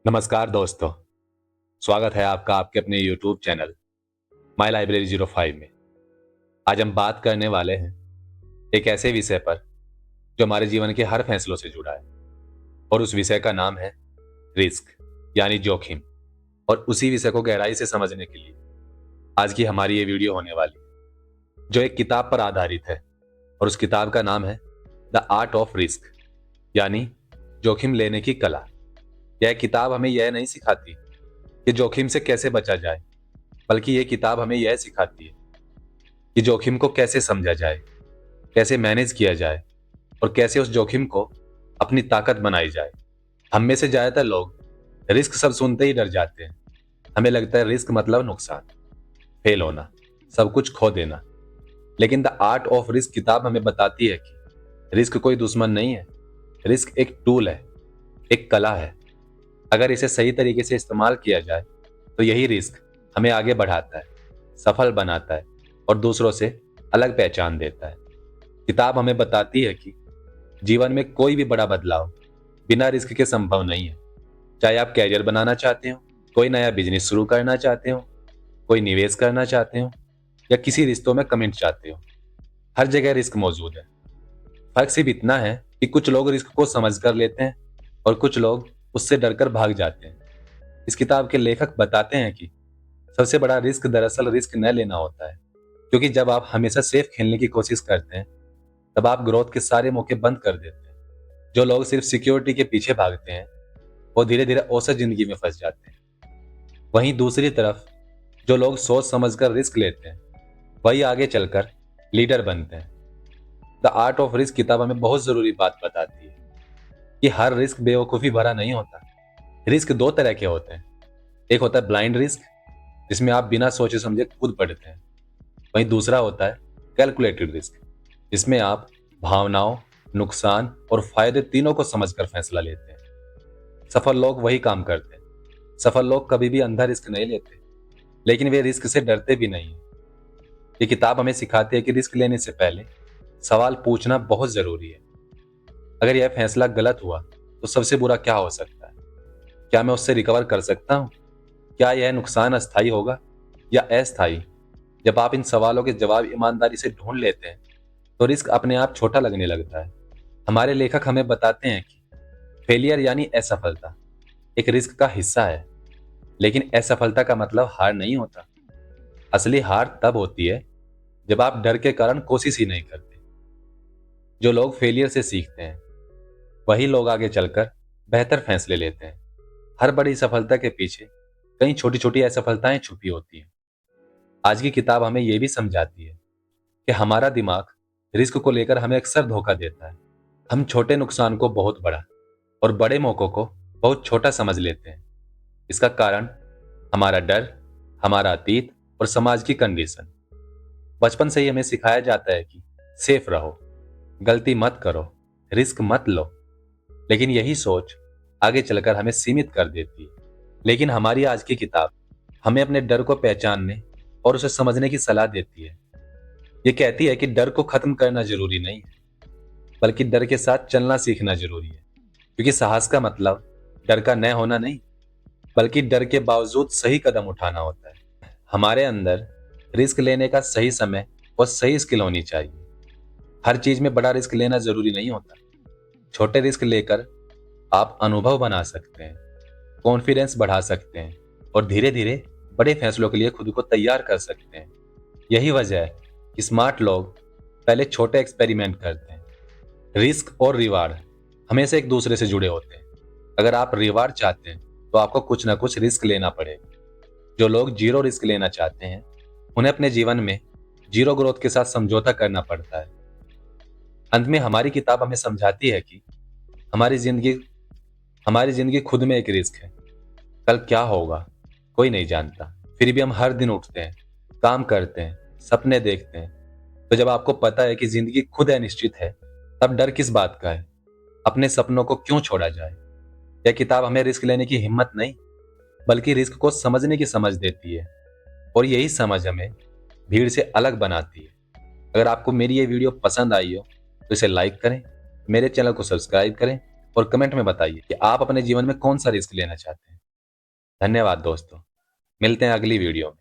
नमस्कार दोस्तों। स्वागत है आपका आपके अपने YouTube चैनल माई लाइब्रेरी 05 में। आज हम बात करने वाले हैं एक ऐसे विषय पर जो हमारे जीवन के हर फैसलों से जुड़ा है, और उस विषय का नाम है रिस्क यानी जोखिम। और उसी विषय को गहराई से समझने के लिए आज की हमारी ये वीडियो होने वाली है, जो एक किताब पर आधारित है। और उस किताब का नाम है द आर्ट ऑफ रिस्क यानी जोखिम लेने की कला। यह किताब हमें यह नहीं सिखाती कि जोखिम से कैसे बचा जाए, बल्कि ये किताब हमें यह सिखाती है कि जोखिम को कैसे समझा जाए, कैसे मैनेज किया जाए और कैसे उस जोखिम को अपनी ताकत बनाई जाए। हम में से ज्यादातर लोग रिस्क सब सुनते ही डर जाते हैं। हमें लगता है रिस्क मतलब नुकसान, फेल होना, सब कुछ खो देना। लेकिन द आर्ट ऑफ रिस्क किताब हमें बताती है कि रिस्क कोई दुश्मन नहीं है। रिस्क एक टूल है, एक कला है। अगर इसे सही तरीके से इस्तेमाल किया जाए तो यही रिस्क हमें आगे बढ़ाता है, सफल बनाता है और दूसरों से अलग पहचान देता है। किताब हमें बताती है कि जीवन में कोई भी बड़ा बदलाव बिना रिस्क के संभव नहीं है। चाहे आप कैरियर बनाना चाहते हो, कोई नया बिजनेस शुरू करना चाहते हो, कोई निवेश करना चाहते हो या किसी रिश्तों में कमिट चाहते हो, हर जगह रिस्क मौजूद है। फर्क सिर्फ इतना है कि कुछ लोग रिस्क को समझ कर लेते हैं और कुछ लोग उससे डरकर भाग जाते हैं। इस किताब के लेखक बताते हैं कि सबसे बड़ा रिस्क दरअसल रिस्क न लेना होता है, क्योंकि जब आप हमेशा सेफ खेलने की कोशिश करते हैं तब आप ग्रोथ के सारे मौके बंद कर देते हैं। जो लोग सिर्फ सिक्योरिटी के पीछे भागते हैं वो धीरे धीरे औसत जिंदगी में फंस जाते हैं। वहीं दूसरी तरफ जो लोग सोच समझकर रिस्क लेते हैं वही आगे चलकर लीडर बनते हैं। द आर्ट ऑफ रिस्क किताब हमें बहुत जरूरी बात बताती है कि हर रिस्क बेवकूफ़ी भरा नहीं होता। रिस्क दो तरह के होते हैं। एक होता है ब्लाइंड रिस्क, जिसमें आप बिना सोचे समझे कूद पड़ते हैं। वहीं दूसरा होता है कैलकुलेटेड रिस्क, जिसमें आप भावनाओं, नुकसान और फायदे तीनों को समझकर फैसला लेते हैं। सफल लोग वही काम करते हैं। सफल लोग कभी भी अंधा रिस्क नहीं लेते, लेकिन वे रिस्क से डरते भी नहीं हैं। ये किताब हमें सिखाती है कि रिस्क लेने से पहले सवाल पूछना बहुत जरूरी है। अगर यह फैसला गलत हुआ तो सबसे बुरा क्या हो सकता है? क्या मैं उससे रिकवर कर सकता हूँ? क्या यह नुकसान अस्थायी होगा या अस्थायी? जब आप इन सवालों के जवाब ईमानदारी से ढूंढ लेते हैं तो रिस्क अपने आप छोटा लगने लगता है। हमारे लेखक हमें बताते हैं कि फेलियर यानी असफलता एक रिस्क का हिस्सा है, लेकिन असफलता का मतलब हार नहीं होता। असली हार तब होती है जब आप डर के कारण कोशिश ही नहीं करते। जो लोग फेलियर से सीखते हैं वही लोग आगे चलकर बेहतर फैसले लेते हैं। हर बड़ी सफलता के पीछे कई छोटी छोटी असफलताएं छुपी होती हैं। आज की किताब हमें यह भी समझाती है कि हमारा दिमाग रिस्क को लेकर हमें अक्सर धोखा देता है। हम छोटे नुकसान को बहुत बड़ा और बड़े मौकों को बहुत छोटा समझ लेते हैं। इसका कारण हमारा डर, हमारा अतीत और समाज की कंडीशन। बचपन से ही हमें सिखाया जाता है कि सेफ रहो, गलती मत करो, रिस्क मत लो। लेकिन यही सोच आगे चलकर हमें सीमित कर देती है। लेकिन हमारी आज की किताब हमें अपने डर को पहचानने और उसे समझने की सलाह देती है। ये कहती है कि डर को खत्म करना जरूरी नहीं है, बल्कि डर के साथ चलना सीखना जरूरी है। क्योंकि साहस का मतलब डर का न होना नहीं, बल्कि डर के बावजूद सही कदम उठाना होता है। हमारे अंदर रिस्क लेने का सही समय और सही स्किल होनी चाहिए। हर चीज में बड़ा रिस्क लेना जरूरी नहीं होता। छोटे रिस्क लेकर आप अनुभव बना सकते हैं, कॉन्फिडेंस बढ़ा सकते हैं और धीरे धीरे बड़े फैसलों के लिए खुद को तैयार कर सकते हैं। यही वजह है कि स्मार्ट लोग पहले छोटे एक्सपेरिमेंट करते हैं। रिस्क और रिवार्ड हमेशा एक दूसरे से जुड़े होते हैं। अगर आप रिवार्ड चाहते हैं तो आपको कुछ ना कुछ रिस्क लेना पड़ेगा। जो लोग जीरो रिस्क लेना चाहते हैं उन्हें अपने जीवन में जीरो ग्रोथ के साथ समझौता करना पड़ता है। अंत में हमारी किताब हमें समझाती है कि हमारी जिंदगी हमारी जिंदगी खुद में एक रिस्क है। कल क्या होगा कोई नहीं जानता, फिर भी हम हर दिन उठते हैं, काम करते हैं, सपने देखते हैं। तो जब आपको पता है कि जिंदगी खुद अनिश्चित है, तब डर किस बात का है? अपने सपनों को क्यों छोड़ा जाए? यह किताब हमें रिस्क लेने की हिम्मत नहीं, बल्कि रिस्क को समझने की समझ देती है। और यही समझ हमें भीड़ से अलग बनाती है। अगर आपको मेरी ये वीडियो पसंद आई हो तो इसे लाइक करें, मेरे चैनल को सब्सक्राइब करें और कमेंट में बताइए कि आप अपने जीवन में कौन सा रिस्क लेना चाहते हैं। धन्यवाद दोस्तों। मिलते हैं अगली वीडियो में।